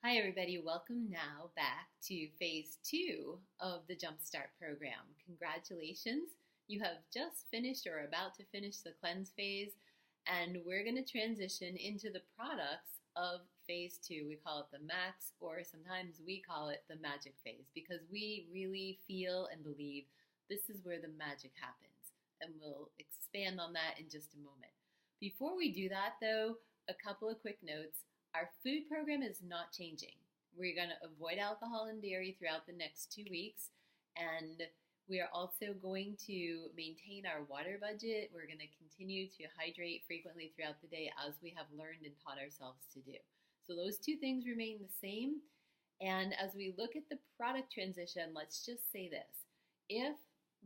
Hi, everybody. Welcome now back to phase 2 of the Jumpstart program. Congratulations. You have just finished or are about to finish the cleanse phase, and we're going to transition into the products of phase 2. We call it the max, or sometimes we call it the magic phase, because we really feel and believe this is where the magic happens. And we'll expand on that in just a moment. Before we do that, though, a couple of quick notes. Our food program is not changing. We're going to avoid alcohol and dairy throughout the next 2 weeks, and we are also going to maintain our water budget. We're going to continue to hydrate frequently throughout the day as we have learned and taught ourselves to do. So those two things remain the same. And as we look at the product transition, let's just say this. If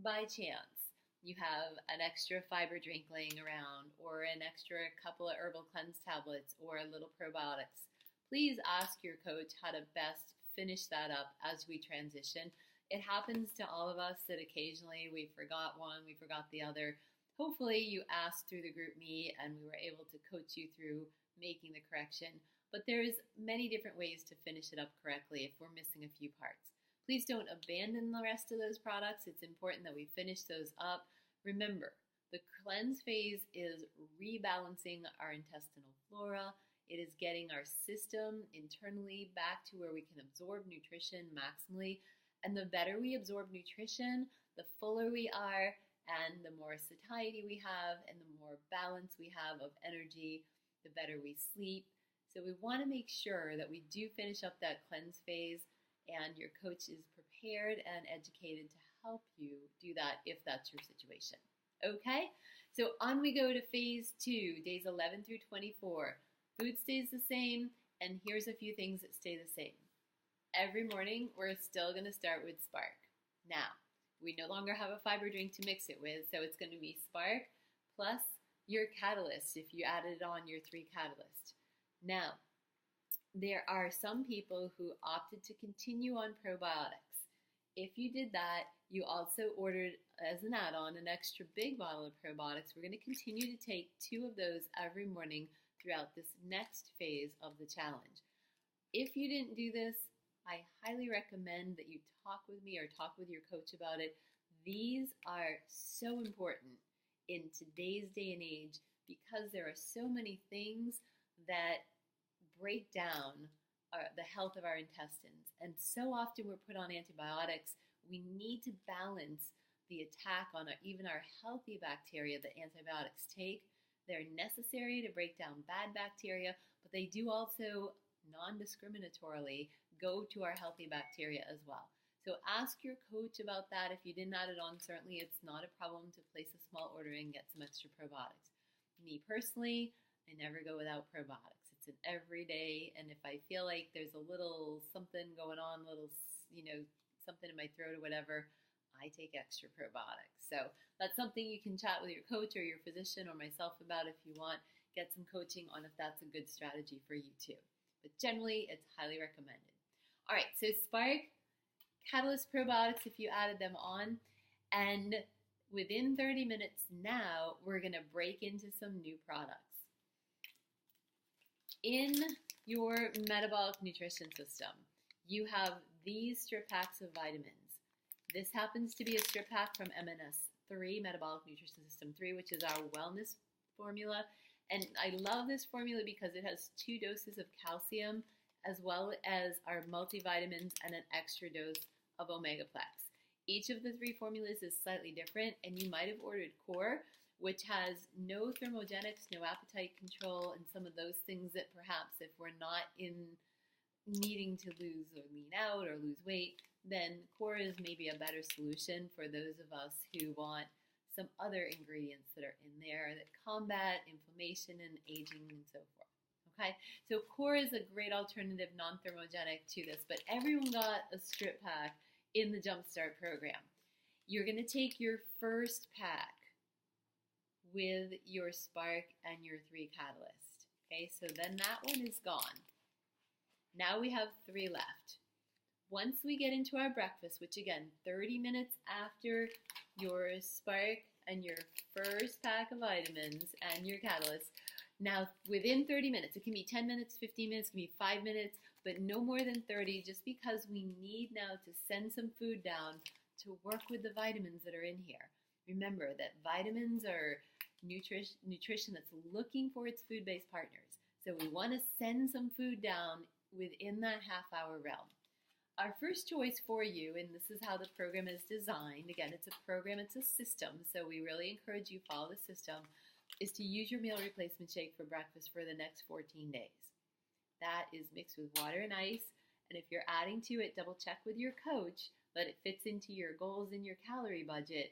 by chance you have an extra fiber drink laying around, or an extra couple of herbal cleanse tablets, or a little probiotics, please ask your coach how to best finish that up as we transition. It happens to all of us that occasionally we forgot one, we forgot the other. Hopefully you asked through the group me and we were able to coach you through making the correction. But there's many different ways to finish it up correctly if we're missing a few parts. Please don't abandon the rest of those products. It's important that we finish those up. Remember, the cleanse phase is rebalancing our intestinal flora. It is getting our system internally back to where we can absorb nutrition maximally. And the better we absorb nutrition, the fuller we are, and the more satiety we have, and the more balance we have of energy, the better we sleep. So we want to make sure that we do finish up that cleanse phase, and your coach is prepared and educated to help you do that if that's your situation. Okay? So on we go to phase 2, days 11 through 24. Food stays the same, and here's a few things that stay the same. Every morning, we're still going to start with Spark. Now, we no longer have a fiber drink to mix it with, so it's going to be Spark plus your catalyst if you added on your 3 catalyst. Now, there are some people who opted to continue on probiotics. If you did that, you also ordered as an add-on an extra big bottle of probiotics. We're going to continue to take 2 of those every morning throughout this next phase of the challenge. If you didn't do this, I highly recommend that you talk with me or talk with your coach about it. These are so important in today's day and age because there are so many things that break down the health of our intestines. And so often we're put on antibiotics. We need to balance the attack on even our healthy bacteria that antibiotics take. They're necessary to break down bad bacteria, but they do also non-discriminatorily go to our healthy bacteria as well. So ask your coach about that. If you didn't add it on, certainly it's not a problem to place a small order and get some extra probiotics. Me personally, I never go without probiotics. It's an everyday, and if I feel like there's a little something going on, something in my throat or whatever, I take extra probiotics. So that's something you can chat with your coach or your physician or myself about if you want. Get some coaching on if that's a good strategy for you too. But generally, it's highly recommended. All right, so Spark, Catalyst probiotics if you added them on, and within 30 minutes now, we're going to break into some new products. In your metabolic nutrition system, you have these strip packs of vitamins. This happens to be a strip pack from MNS3, Metabolic Nutrition System 3, which is our wellness formula. And I love this formula because it has 2 doses of calcium as well as our multivitamins and an extra dose of Omegaplex. Each of the 3 formulas is slightly different, and you might have ordered Core, which has no thermogenics, no appetite control, and some of those things that perhaps if we're not in needing to lose or lean out or lose weight, then Core is maybe a better solution for those of us who want some other ingredients that are in there that combat inflammation and aging and so forth. Okay, so Core is a great alternative, non-thermogenic to this, but everyone got a strip pack in the Jumpstart program. You're going to take your first pack with your Spark and your 3 Catalyst. Okay, so then that one is gone. Now we have 3 left. Once we get into our breakfast, which again, 30 minutes after your Spark and your first pack of vitamins and your Catalyst, Now, within 30 minutes, it can be 10 minutes, 15 minutes, it can be 5 minutes, but no more than 30, just because we need now to send some food down to work with the vitamins that are in here. Remember that vitamins are nutrition that's looking for its food-based partners. So we want to send some food down within that half-hour realm. Our first choice for you, and this is how the program is designed, again, it's a program, it's a system, so we really encourage you to follow the system, is to use your meal replacement shake for breakfast for the next 14 days. That is mixed with water and ice, and if you're adding to it, double check with your coach that it fits into your goals and your calorie budget,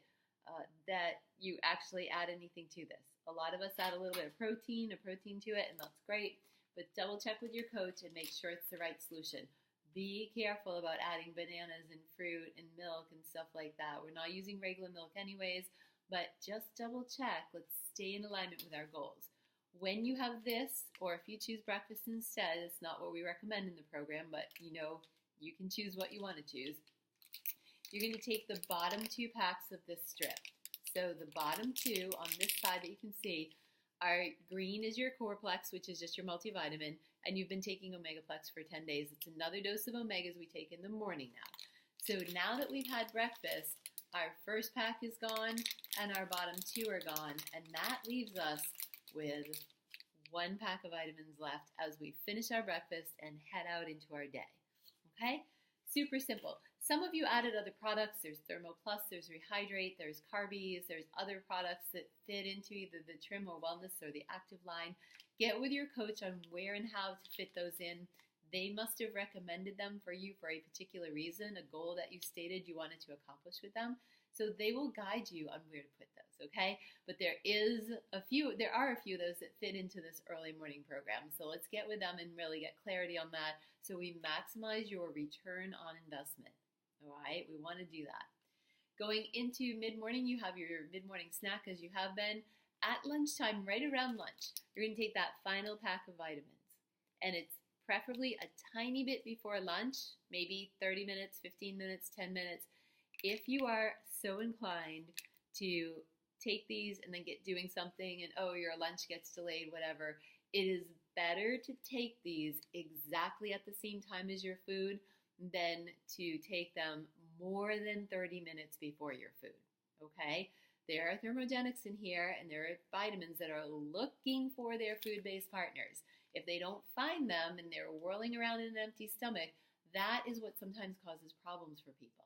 that you actually add anything to this. A lot of us add a little bit of protein to it, and that's great, but double check with your coach and make sure it's the right solution. Be careful about adding bananas and fruit and milk and stuff like that. We're not using regular milk anyways, but just double check. Let's stay in alignment with our goals. When you have this, or if you choose breakfast instead, it's not what we recommend in the program, but you can choose what you want to choose. You're going to take the bottom 2 packs of this strip. So the bottom 2 on this side that you can see are green is your Coreplex, which is just your multivitamin, and you've been taking Omegaplex for 10 days. It's another dose of omegas we take in the morning now. So now that we've had breakfast, our first pack is gone and our bottom 2 are gone, and that leaves us with 1 pack of vitamins left as we finish our breakfast and head out into our day. Okay? Super simple. Some of you added other products. There's Thermo Plus, there's Rehydrate, there's Carbies, there's other products that fit into either the Trim or Wellness or the Active line. Get with your coach on where and how to fit those in. They must have recommended them for you for a particular reason, a goal that you stated you wanted to accomplish with them. So they will guide you on where to put those, okay? But there are a few of those that fit into this early morning program. So let's get with them and really get clarity on that so we maximize your return on investment, all right? We want to do that. Going into mid-morning, you have your mid-morning snack as you have been. At lunchtime, right around lunch, you're going to take that final pack of vitamins. And it's preferably a tiny bit before lunch, maybe 30 minutes, 15 minutes, 10 minutes. If you are so inclined to take these and then get doing something and your lunch gets delayed, whatever, it is better to take these exactly at the same time as your food than to take them more than 30 minutes before your food, okay? There are thermogenics in here, and there are vitamins that are looking for their food-based partners. If they don't find them and they're whirling around in an empty stomach, that is what sometimes causes problems for people.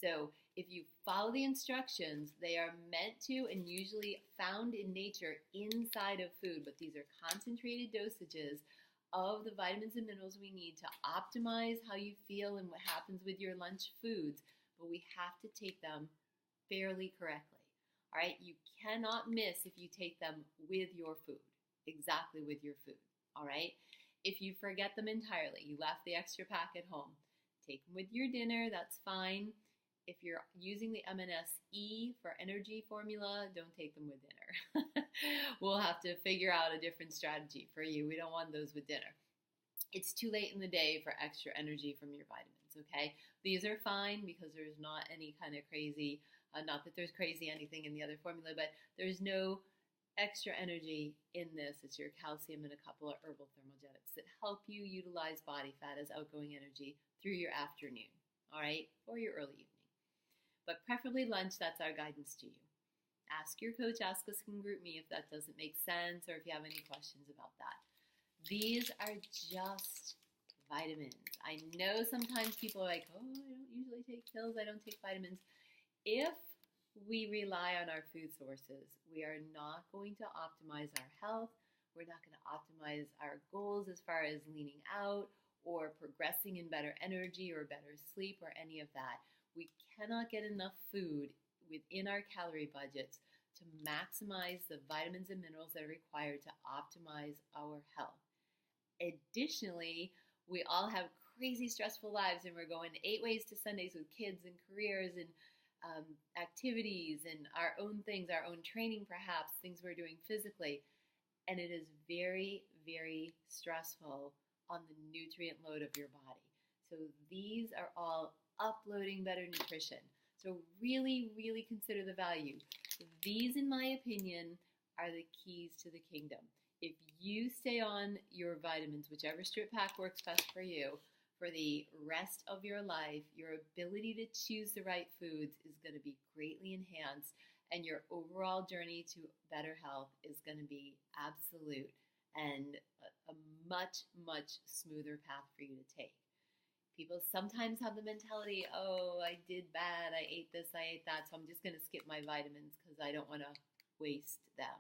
So if you follow the instructions, they are meant to and usually found in nature inside of food, but these are concentrated dosages of the vitamins and minerals we need to optimize how you feel and what happens with your lunch foods, but we have to take them fairly correctly. All right, you cannot miss if you take them with your food, exactly with your food. All right, if you forget them entirely, you left the extra pack at home, take them with your dinner, that's fine. If you're using the MNSE for energy formula, don't take them with dinner. We'll have to figure out a different strategy for you. We don't want those with dinner. It's too late in the day for extra energy from your vitamins, okay? These are fine because there's not any kind of crazy, not that there's crazy anything in the other formula, but there's no extra energy in this. It's your calcium and a couple of herbal thermogenics that help you utilize body fat as outgoing energy through your afternoon, all right, or your early evening. But preferably lunch, that's our guidance to you. Ask your coach, ask us in Group Me if that doesn't make sense or if you have any questions about that. These are just vitamins. I know sometimes people are like, I don't usually take pills, I don't take vitamins. If we rely on our food sources, we are not going to optimize our health. We're not going to optimize our goals as far as leaning out or progressing in better energy or better sleep or any of that. We cannot get enough food within our calorie budgets to maximize the vitamins and minerals that are required to optimize our health. Additionally, we all have crazy stressful lives and we're going 8 ways to Sundays with kids and careers and activities and our own things, our own training perhaps, things we're doing physically. And it is very, very stressful on the nutrient load of your body. So these are all uploading better nutrition. So really, really consider the value. These, in my opinion, are the keys to the kingdom. if you stay on your vitamins, whichever strip pack works best for you, for the rest of your life, your ability to choose the right foods is going to be greatly enhanced, and your overall journey to better health is going to be absolute and a much, much smoother path for you to take. People sometimes have the mentality, oh, I did bad, I ate this, I ate that, so I'm just going to skip my vitamins because I don't want to waste them.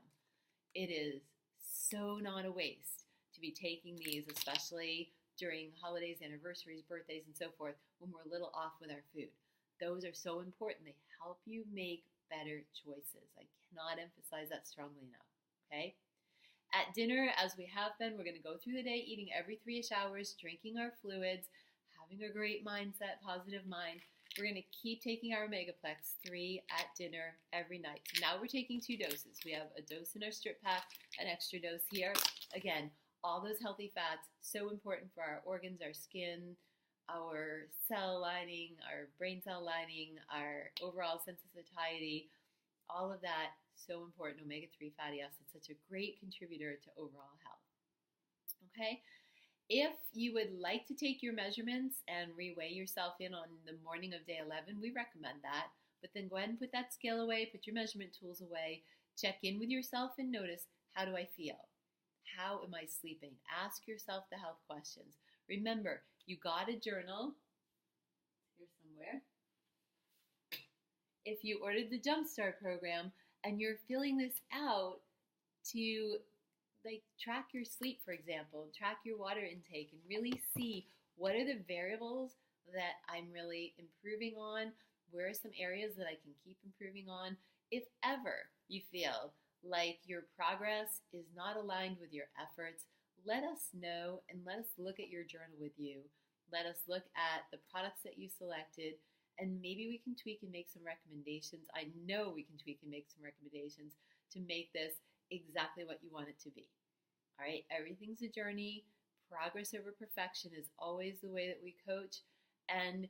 It is so not a waste to be taking these, especially during holidays, anniversaries, birthdays, and so forth, when we're a little off with our food. Those are so important. They help you make better choices. I cannot emphasize that strongly enough, okay? At dinner, as we have been, we're going to go through the day eating every 3-ish hours, drinking our fluids, having a great mindset, positive mind. We're going to keep taking our Omegaplex 3 at dinner every night. So now we're taking 2 doses. We have a dose in our strip pack, an extra dose here. Again, all those healthy fats, so important for our organs, our skin, our cell lining, our brain cell lining, our overall sense of satiety, all of that, so important. Omega-3 fatty acids, such a great contributor to overall health. Okay? If you would like to take your measurements and reweigh yourself in on the morning of day 11, we recommend that. But then go ahead and put that scale away, put your measurement tools away, check in with yourself and notice, how do I feel? How am I sleeping? Ask yourself the health questions. Remember, you got a journal here somewhere. If you ordered the Jumpstart program and you're filling this out to track your sleep, for example, track your water intake and really see what are the variables that I'm really improving on, where are some areas that I can keep improving on. If ever you feel like your progress is not aligned with your efforts, let us know and let us look at your journal with you. Let us look at the products that you selected, and maybe we can tweak and make some recommendations. I know we can tweak and make some recommendations to make this exactly what you want it to be. All right, everything's a journey. Progress over perfection is always the way that we coach, and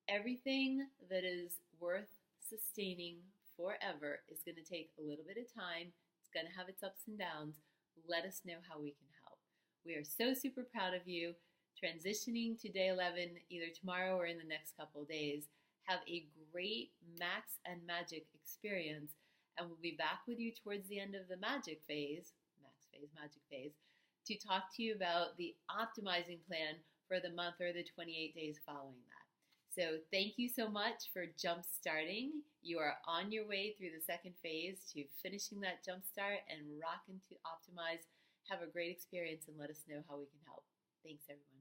everything that is worth sustaining forever is going to take a little bit of time. It's going to have its ups and downs. Let us know how we can help. We are so super proud of you. Transitioning to day 11 either tomorrow or in the next couple of days. Have a great Max and Magic experience, and we'll be back with you towards the end of the magic phase, magic phase, to talk to you about the optimizing plan for the month or the 28 days following that. So thank you so much for jump starting. You are on your way through the second phase to finishing that jump start and rocking to optimize. Have a great experience and let us know how we can help. Thanks, everyone.